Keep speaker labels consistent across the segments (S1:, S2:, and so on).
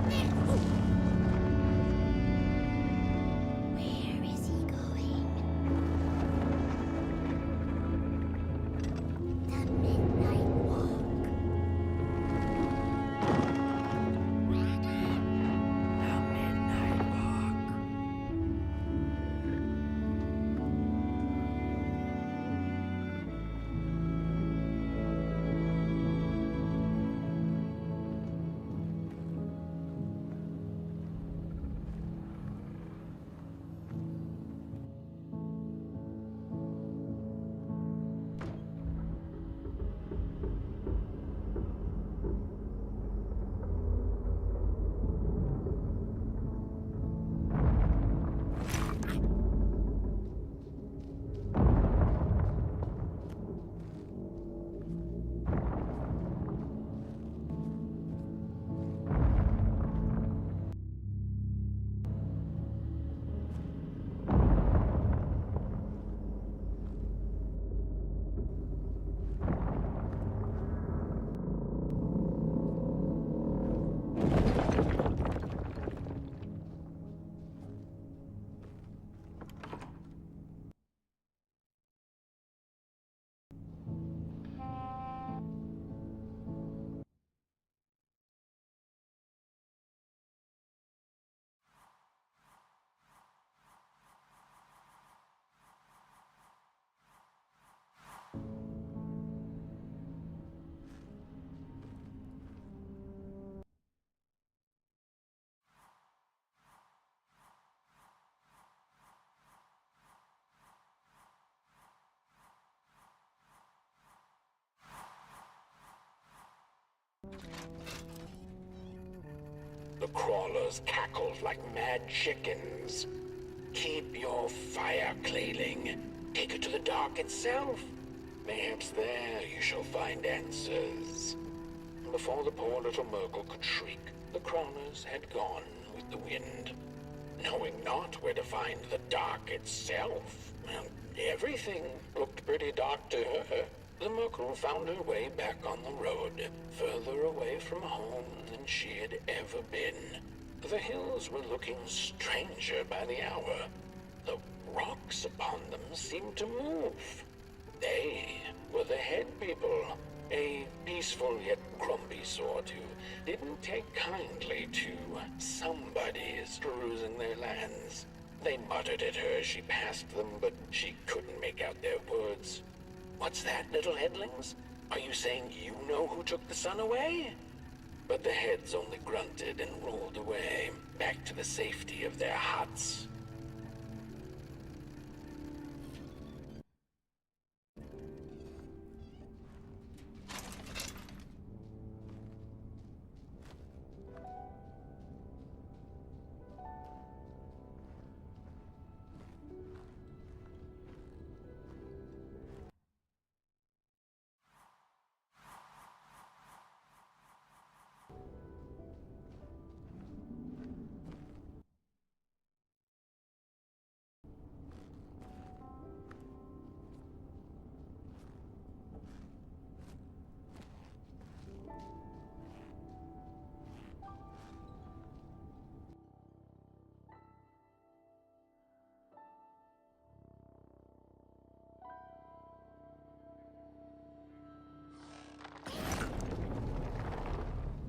S1: Where is he going? The Midnight Walk.
S2: The crawlers cackled like mad chickens. Keep your fire, Clayling. Take it to the dark itself. Mayhaps there you shall find answers. Before the poor little Merkel could shriek, the crawlers had gone with the wind. Knowing not where to find the dark itself, everything looked pretty dark to her. The Merkel found her way back on the road, further away from home than she had ever been. The hills were looking stranger by the hour. The rocks upon them seemed to move. They were the head people, a peaceful yet grumpy sort who didn't take kindly to somebody's perusing their lands. They muttered at her as she passed them, but she couldn't make out their words. What's that, little headlings? Are you saying you know who took the sun away? But the heads only grunted and rolled away, back to the safety of their huts.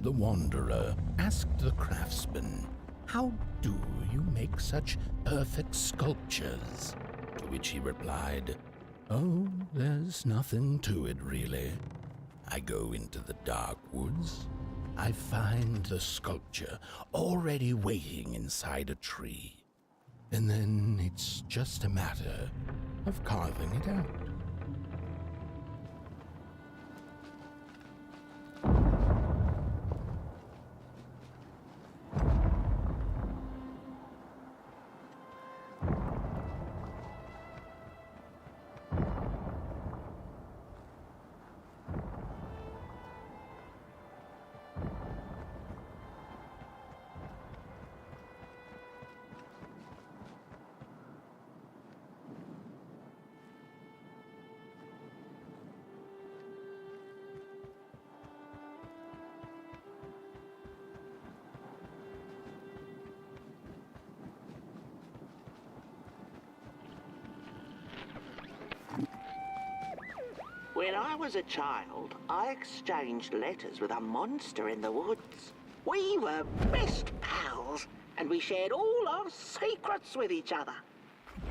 S3: The Wanderer asked the craftsman, "How do you make such perfect sculptures?" To which he replied, "Oh, there's nothing to it really. I go into the dark woods. I find the sculpture already waiting inside a tree. And then it's just a matter of carving it out."
S4: When I was a child, I exchanged letters with a monster in the woods. We were best pals, and we shared all our secrets with each other.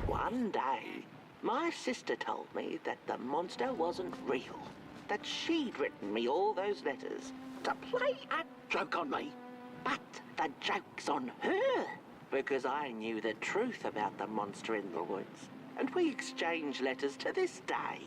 S4: One day, my sister told me that the monster wasn't real, that she'd written me all those letters to play a joke on me. But the joke's on her, because I knew the truth about the monster in the woods, and we exchange letters to this day.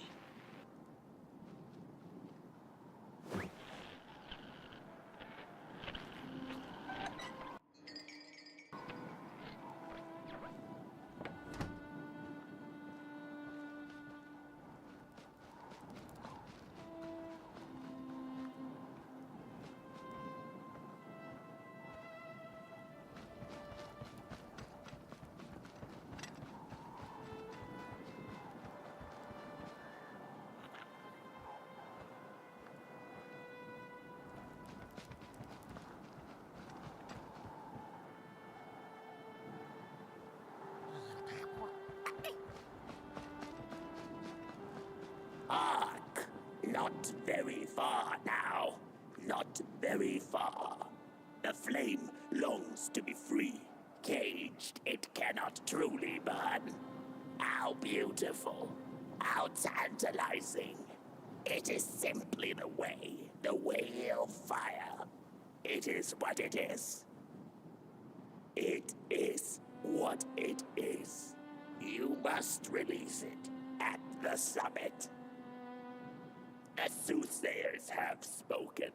S5: Hark! Not very far now. Not very far. The flame longs to be free. Caged, it cannot truly burn. How beautiful. How tantalizing. It is simply the way of fire. It is what it is. It is what it is. You must release it at the summit. The soothsayers have spoken.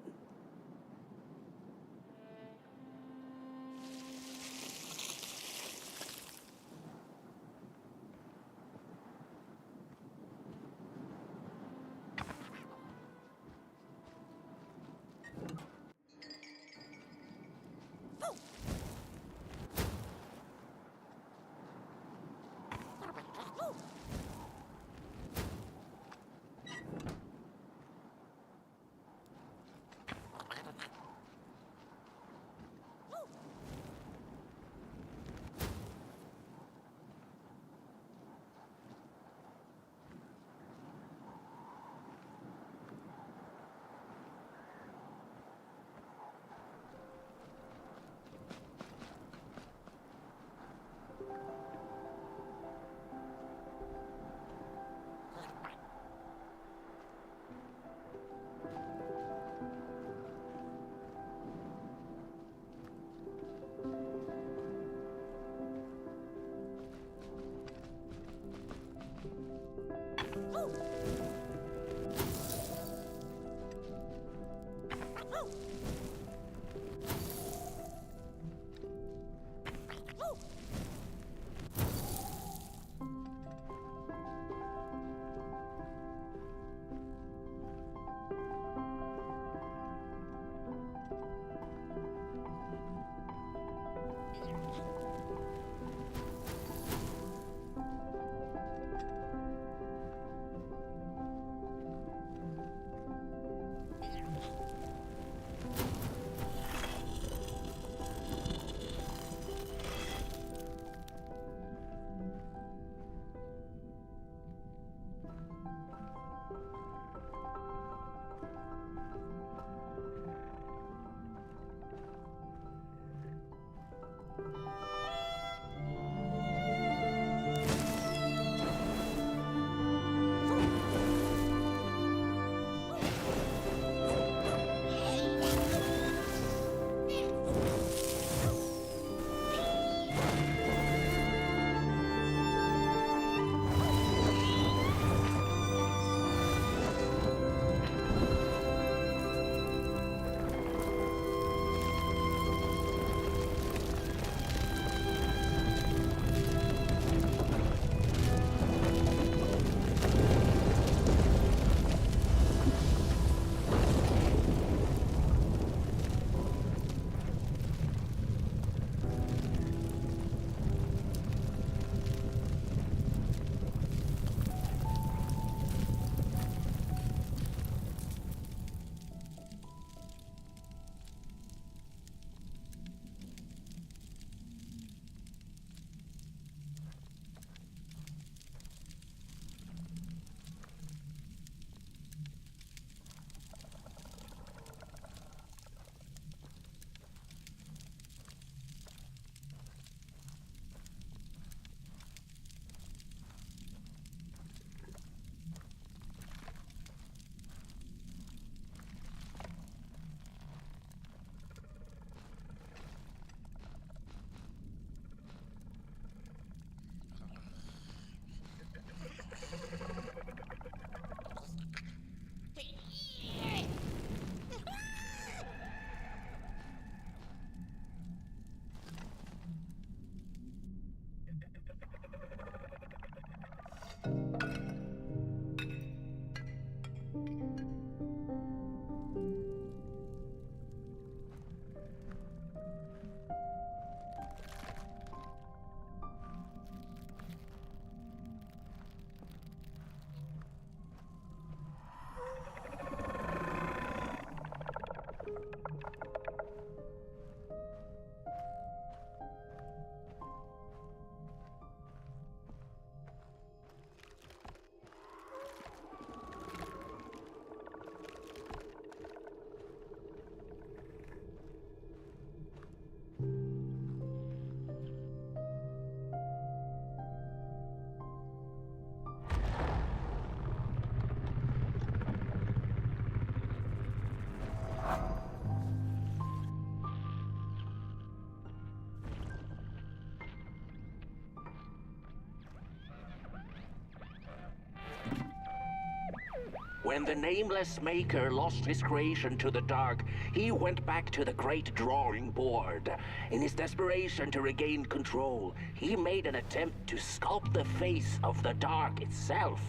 S4: When the nameless maker lost his creation to the dark, he went back to the great drawing board. In his desperation to regain control, he made an attempt to sculpt the face of the dark itself,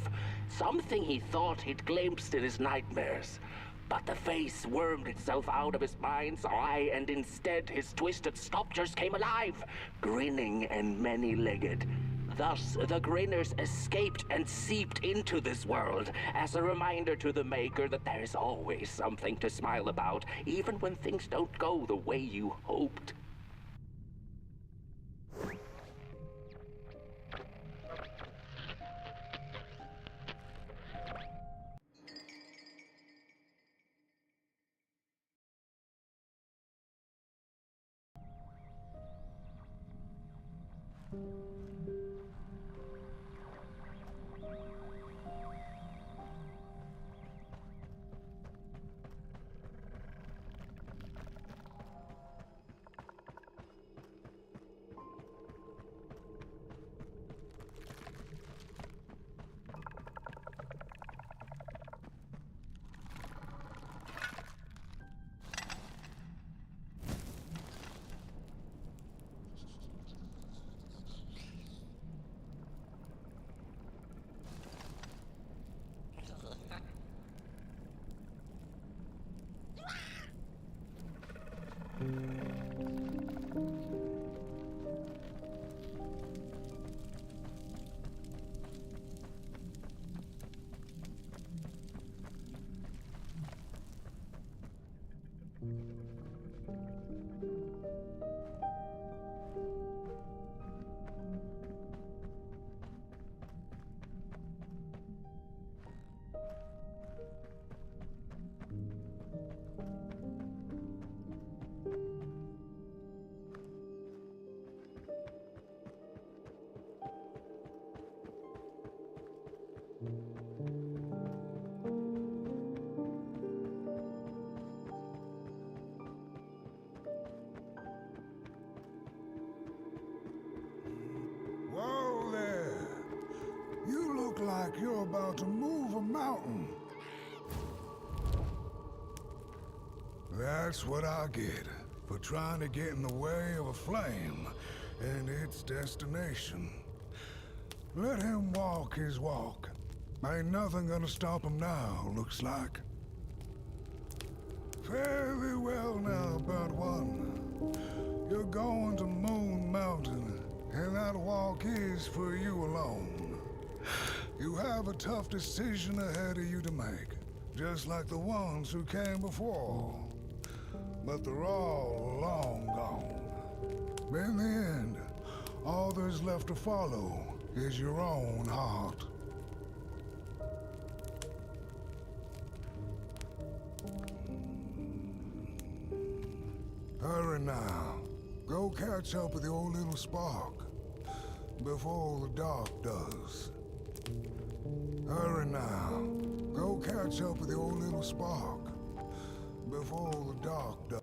S4: something he thought he'd glimpsed in his nightmares. But the face wormed itself out of his mind's eye, and instead his twisted sculptures came alive, grinning and many-legged. Thus, the grinners escaped and seeped into this world as a reminder to the Maker that there is always something to smile about, even when things don't go the way you hoped.
S6: Whoa there! You look like you're about to move a mountain. That's what I get for trying to get in the way of a flame and its destination. Let him walk his walk. Ain't nothing gonna stop him now, looks like. Very well now, Bird One. You're going to Moon Mountain, and that walk is for you alone. You have a tough decision ahead of you to make, just like the ones who came before. But they're all long gone. In the end, all there's left to follow is your own heart. Hurry now. Go catch up with your little spark before the dark does. Hurry now. Go catch up with your little spark before the dark does.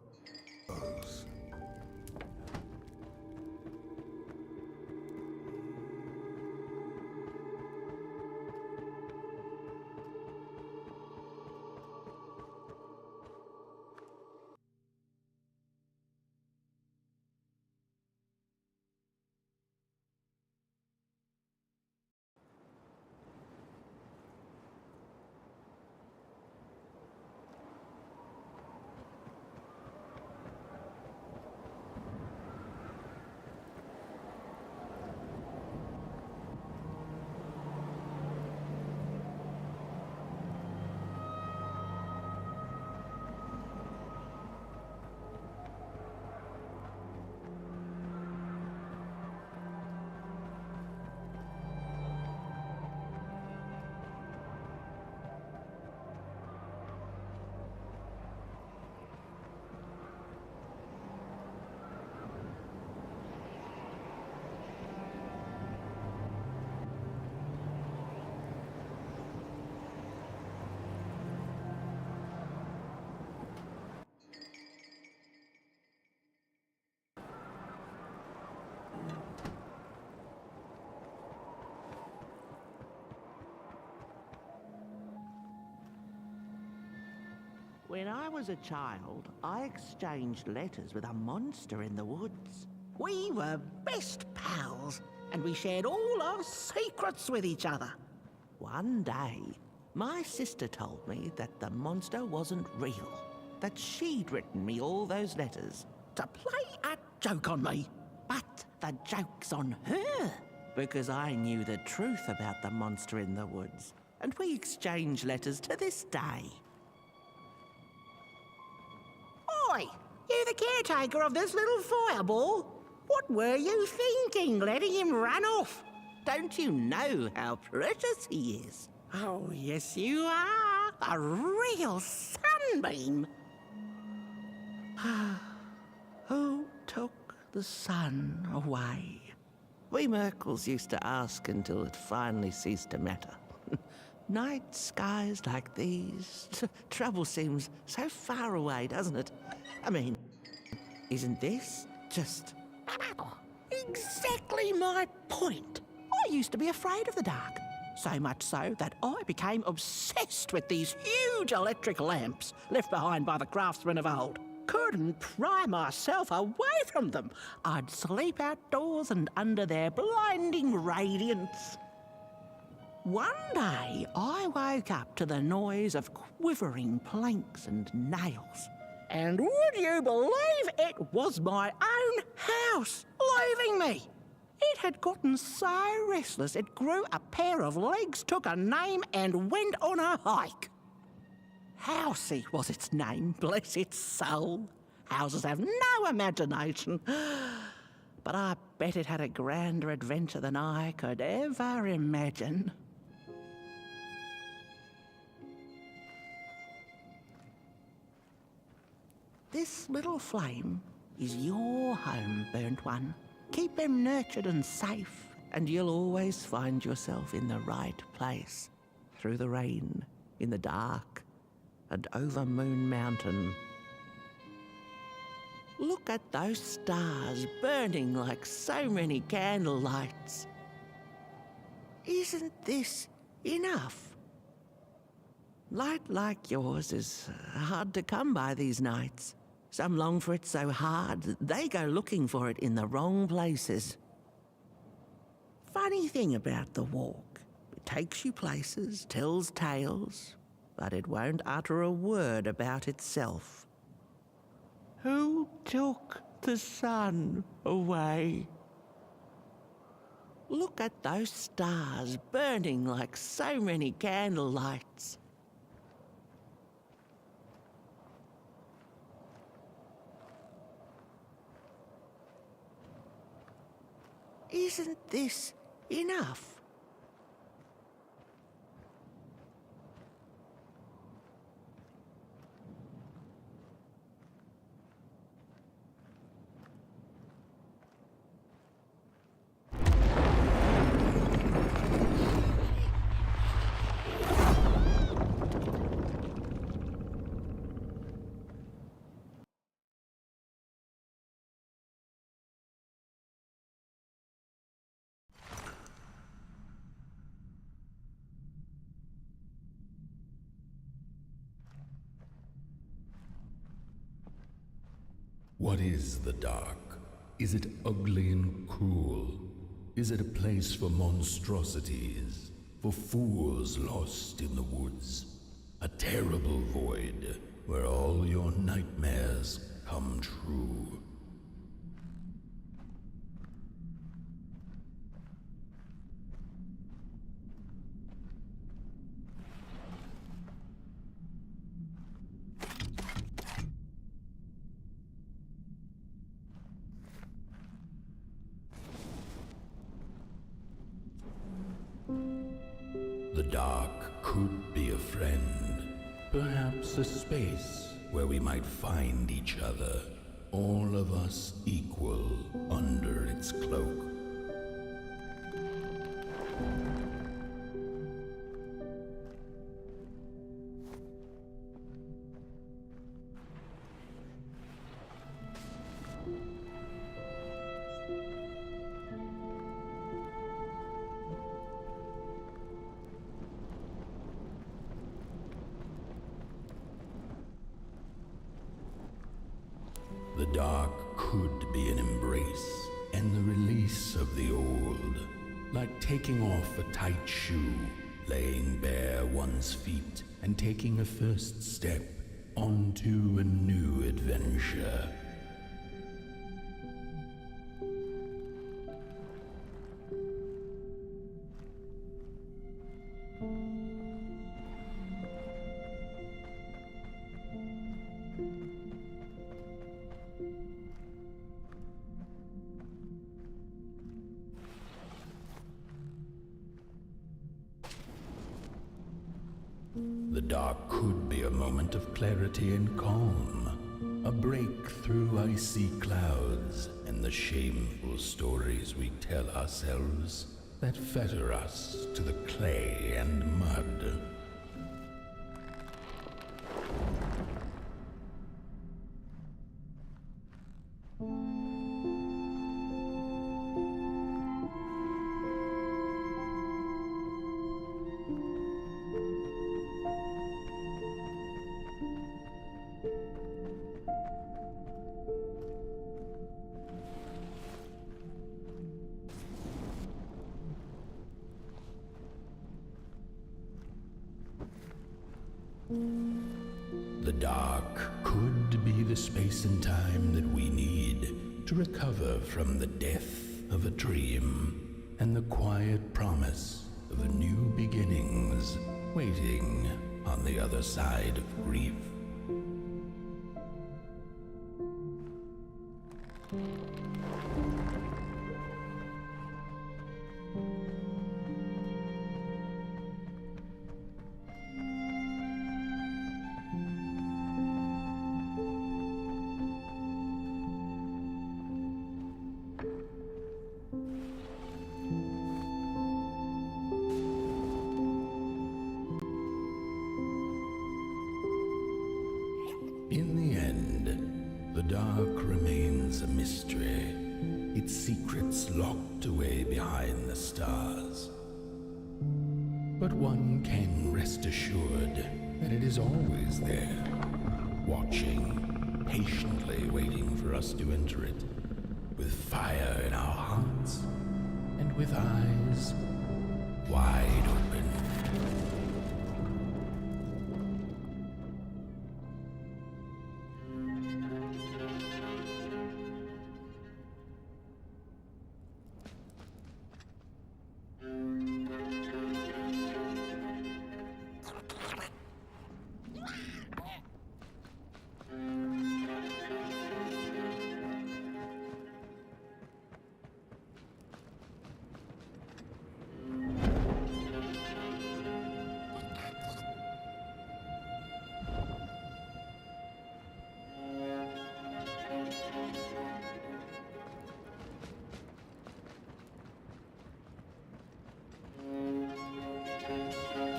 S4: When I was a child, I exchanged letters with a monster in the woods. We were best pals, and we shared all our secrets with each other. One day, my sister told me that the monster wasn't real, that she'd written me all those letters to play a joke on me. But the joke's on her, because I knew the truth about the monster in the woods, and we exchange letters to this day. Oi! You the caretaker of this little fireball? What were you thinking, letting him run off? Don't you know how precious he is? Oh, yes you are. A real sunbeam. Who took the sun away? We Merkles used to ask until it finally ceased to matter. Night skies like these, trouble seems so far away, doesn't it? I mean, isn't this just exactly my point? I used to be afraid of the dark, so much so that I became obsessed with these huge electric lamps left behind by the craftsmen of old. Couldn't pry myself away from them. I'd sleep outdoors and under their blinding radiance. One day, I woke up to the noise of quivering planks and nails. And would you believe it was my own house leaving me? It had gotten so restless it grew a pair of legs, took a name, and went on a hike. Housey was its name, bless its soul. Houses have no imagination. But I bet it had a grander adventure than I could ever imagine. This little flame is your home, burnt one. Keep them nurtured and safe, and you'll always find yourself in the right place. Through the rain, in the dark, and over Moon Mountain. Look at those stars burning like so many candle lights. Isn't this enough? Light like yours is hard to come by these nights. Some long for it so hard, they go looking for it in the wrong places. Funny thing about the walk, it takes you places, tells tales, but it won't utter a word about itself. Who took the sun away? Look at those stars burning like so many candle lights. Isn't this enough?
S3: What is the dark? Is it ugly and cruel? Is it a place for monstrosities, for fools lost in the woods? A terrible void where all your nightmares come true. The dark could be a friend, perhaps a space where we might find each other, all of us equal under its cloak. dark could be an embrace and the release of the old, like taking off a tight shoe, laying bare one's feet, and taking a first step onto a new adventure. The dark could be a moment of clarity and calm, a break through icy clouds and the shameful stories we tell ourselves that fetter us to the clay and mud. The dark could be the space and time that we need to recover from the death of a dream and the quiet promise of new beginnings waiting on the other side of grief. In the end, the dark remains a mystery, its secrets locked away behind the stars. But one can rest assured that it is always there, watching, patiently waiting for us to enter it, with fire in our hearts and with eyes wide open.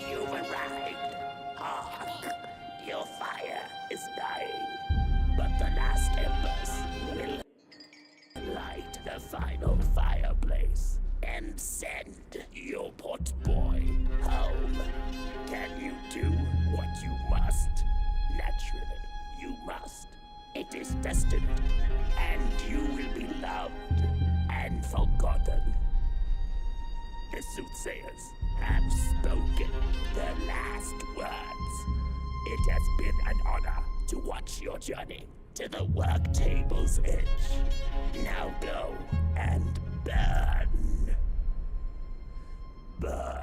S5: You've arrived. Hark! Your fire is dying, but the last embers will light the final fireplace and send your pot boy home. Can you do what you must? Naturally, you must. It is destined, and you will be loved and forgotten. The soothsayers have spoken the last words. It has been an honor to watch your journey to the work table's edge. Now go and burn. Burn.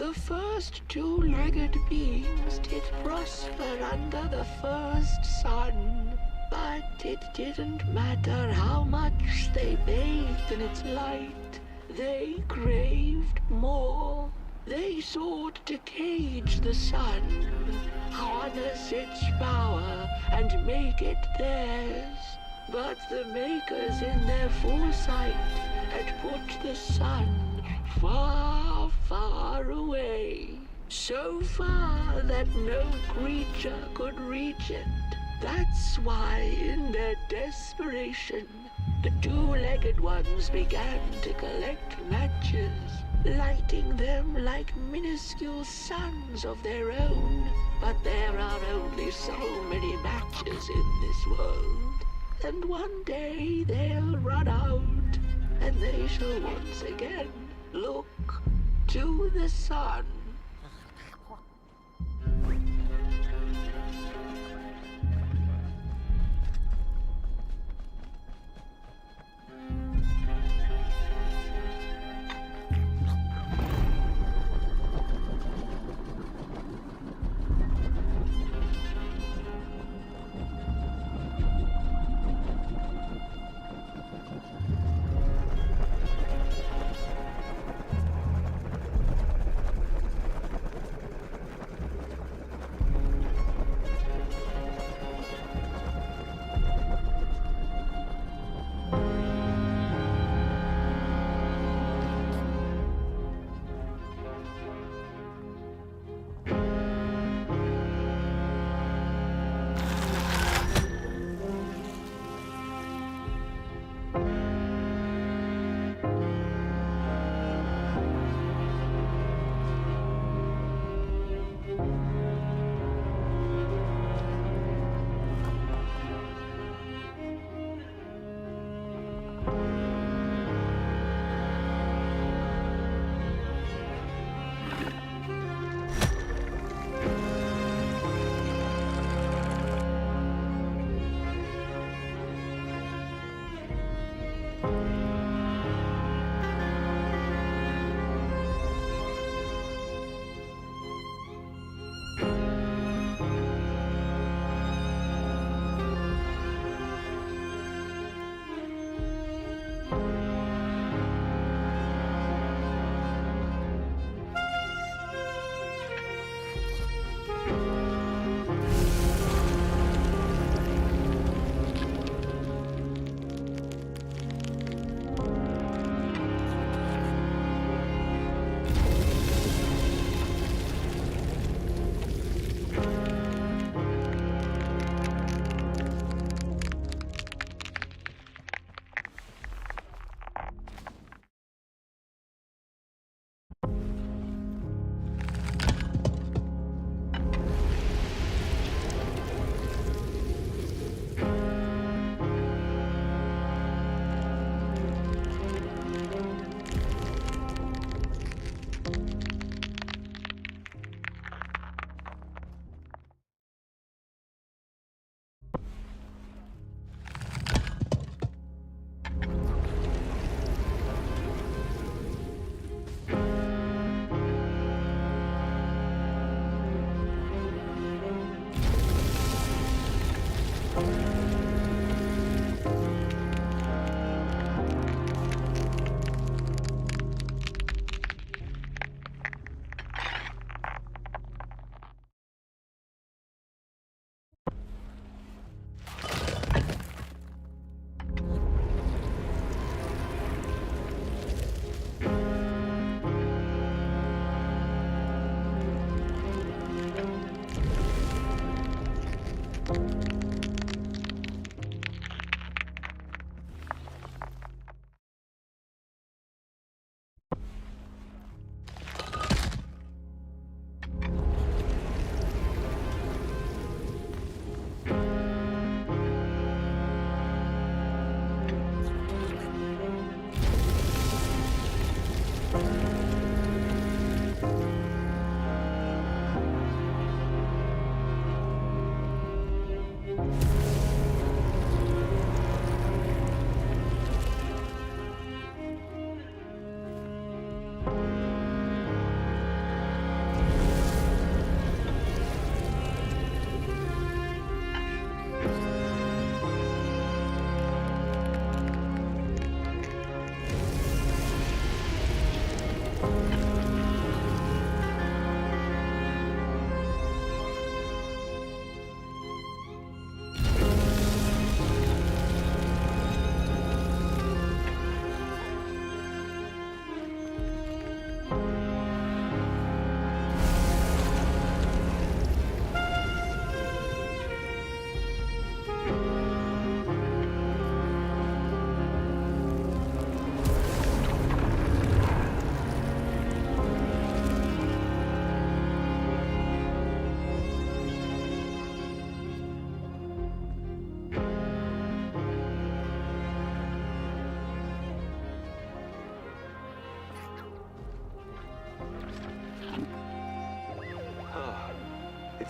S4: The first two-legged beings did prosper under the first sun. But it didn't matter how much they bathed in its light. They craved more. They sought to cage the sun, harness its power, and make it theirs. But the makers in their foresight had put the sun far, far away. So far that no creature could reach it. That's why, in their desperation, the two-legged ones began to collect matches, lighting them like minuscule suns of their own. But there are only so many matches in this world, and one day they'll run out, and they shall once again look to the sun.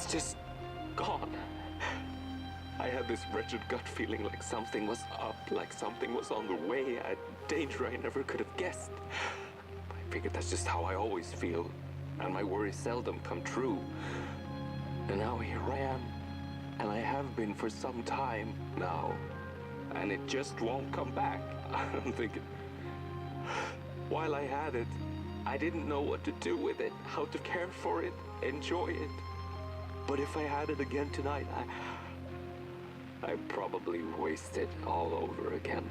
S7: It's just gone. I had this wretched gut feeling like something was up, like something was on the way, a danger I never could have guessed. I figured that's just how I always feel, and my worries seldom come true. And now here I am, and I have been for some time now, and it just won't come back. I'm thinking, while I had it, I didn't know what to do with it, how to care for it, enjoy it. But if I had it again tonight, I'd probably waste it all over again.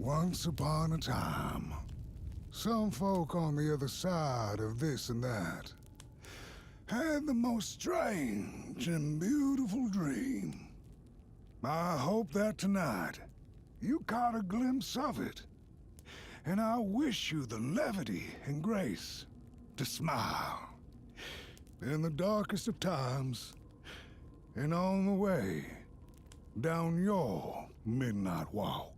S6: Once upon a time, Some folk on the other side of this and that had the most strange and beautiful dream. I hope that tonight you caught a glimpse of it, and I wish you the levity and grace to smile in the darkest of times and on the way down your midnight walk.